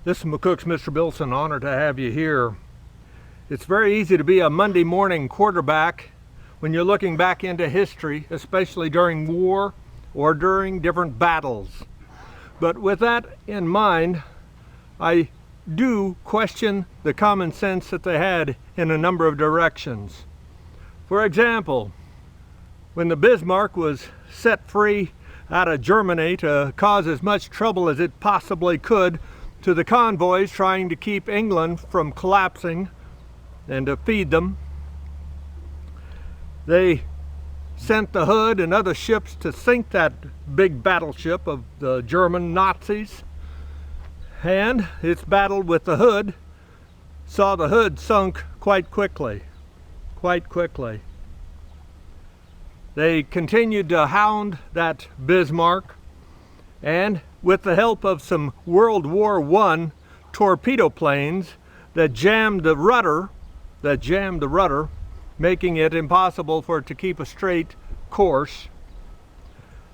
This is McCook's Mr. Billson. Honor to have you here. It's very easy to be a Monday morning quarterback when you're looking back into history, especially during war or during different battles. But with that in mind, I do question the common sense that they had in a number of directions. For example, when the Bismarck was set free out of Germany to cause as much trouble as it possibly could to the convoys trying to keep England from collapsing and to feed them, they sent the Hood and other ships to sink that big battleship of the German Nazis, and its battle with the Hood saw the Hood sunk quite quickly. They continued to hound that Bismarck, and with the help of some World War I torpedo planes that jammed the rudder, making it impossible for it to keep a straight course,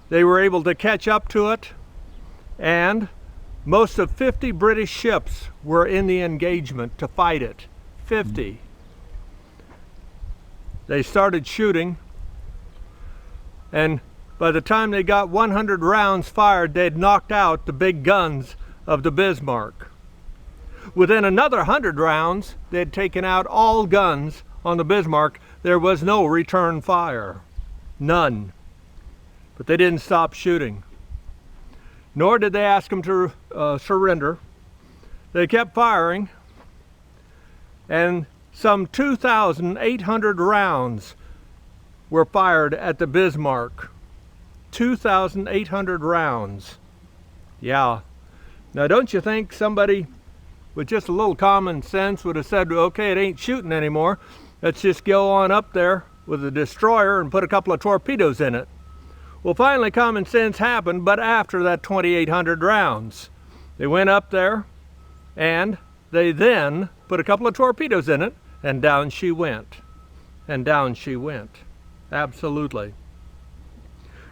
they were able to catch up to it, and most of 50 British ships were in the engagement to fight it. 50. They started shooting, and by the time they got 100 rounds fired, they'd knocked out the big guns of the Bismarck. Within another 100 rounds, they'd taken out all guns on the Bismarck. There was no return fire. None. But they didn't stop shooting. Nor did they ask them to surrender. They kept firing, and some 2,800 rounds were fired at the Bismarck. 2,800 rounds. Yeah. Now, don't you think somebody with just a little common sense would have said, okay, it ain't shooting anymore. Let's just go on up there with a destroyer and put a couple of torpedoes in it. Well, finally, common sense happened, but after that 2,800 rounds. They went up there, and they then put a couple of torpedoes in it, and down she went. And down she went. Absolutely.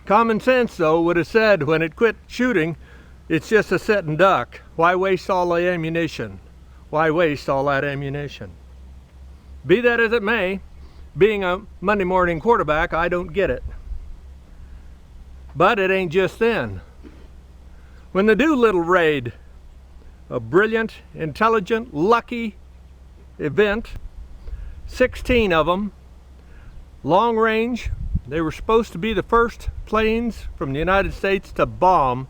Common sense, though, would have said when it quit shooting, it's just a sitting duck. Why waste all the ammunition? Why waste all that ammunition? Be that as it may, being a Monday morning quarterback, I don't get it. But it ain't just then. When the Doolittle raid, a brilliant, intelligent, lucky event, 16 of them, long range. They were supposed to be the first planes from the United States to bomb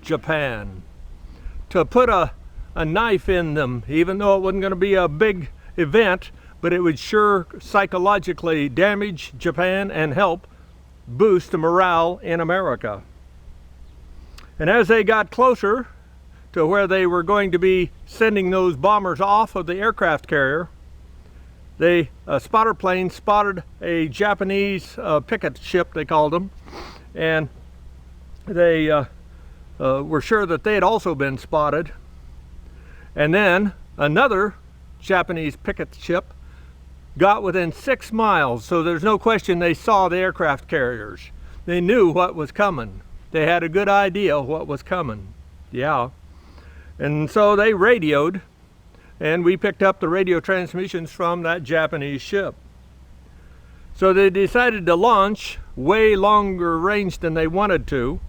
Japan, to put a knife in them, even though it wasn't going to be a big event, but it would sure psychologically damage Japan and help boost the morale in America. And as they got closer to where they were going to be sending those bombers off of the aircraft carrier, a spotter plane spotted a Japanese picket ship, they called them, and they were sure that they had also been spotted. And then another Japanese picket ship got within 6 miles, so there's no question they saw the aircraft carriers. They knew what was coming. They had a good idea what was coming. Yeah. And so they radioed, and we picked up the radio transmissions from that Japanese ship. So they decided to launch way longer range than they wanted to,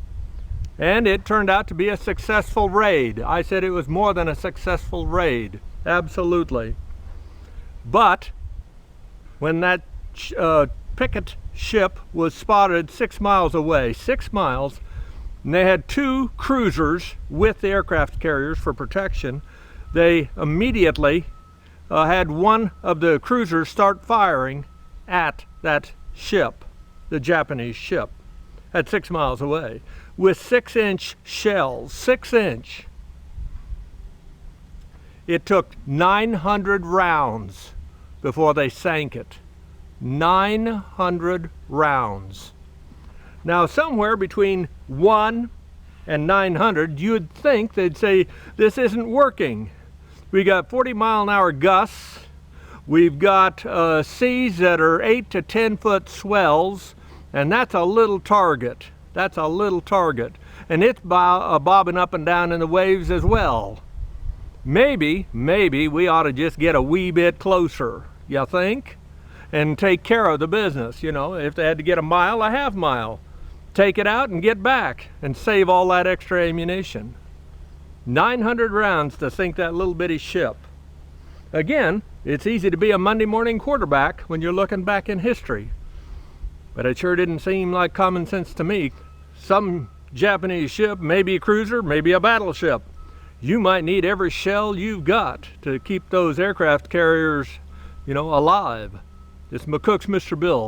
and it turned out to be a successful raid. I said it was more than a successful raid, absolutely. But when that picket ship was spotted 6 miles away, 6 miles, and they had 2 cruisers with the aircraft carriers for protection, they immediately had one of the cruisers start firing at that ship, the Japanese ship, at 6 miles away, with 6-inch shells, 6-inch. It took 900 rounds before they sank it. 900 rounds. Now, somewhere between 1 and 900, you'd think they'd say, this isn't working. We got 40-mile-an-hour gusts. We've got seas that are 8 to 10 foot swells, and that's a little target. That's a little target. And it's bobbing up and down in the waves as well. maybe we ought to just get a wee bit closer, you think? And take care of the business, you know, if they had to get a mile, a half mile. Take it out and get back and save all that extra ammunition. 900 rounds to sink that little bitty ship. Again, it's easy to be a Monday morning quarterback when you're looking back in history. But it sure didn't seem like common sense to me. Some Japanese ship, maybe a cruiser, maybe a battleship. You might need every shell you've got to keep those aircraft carriers, you know, alive. It's McCook's Mr. Bill.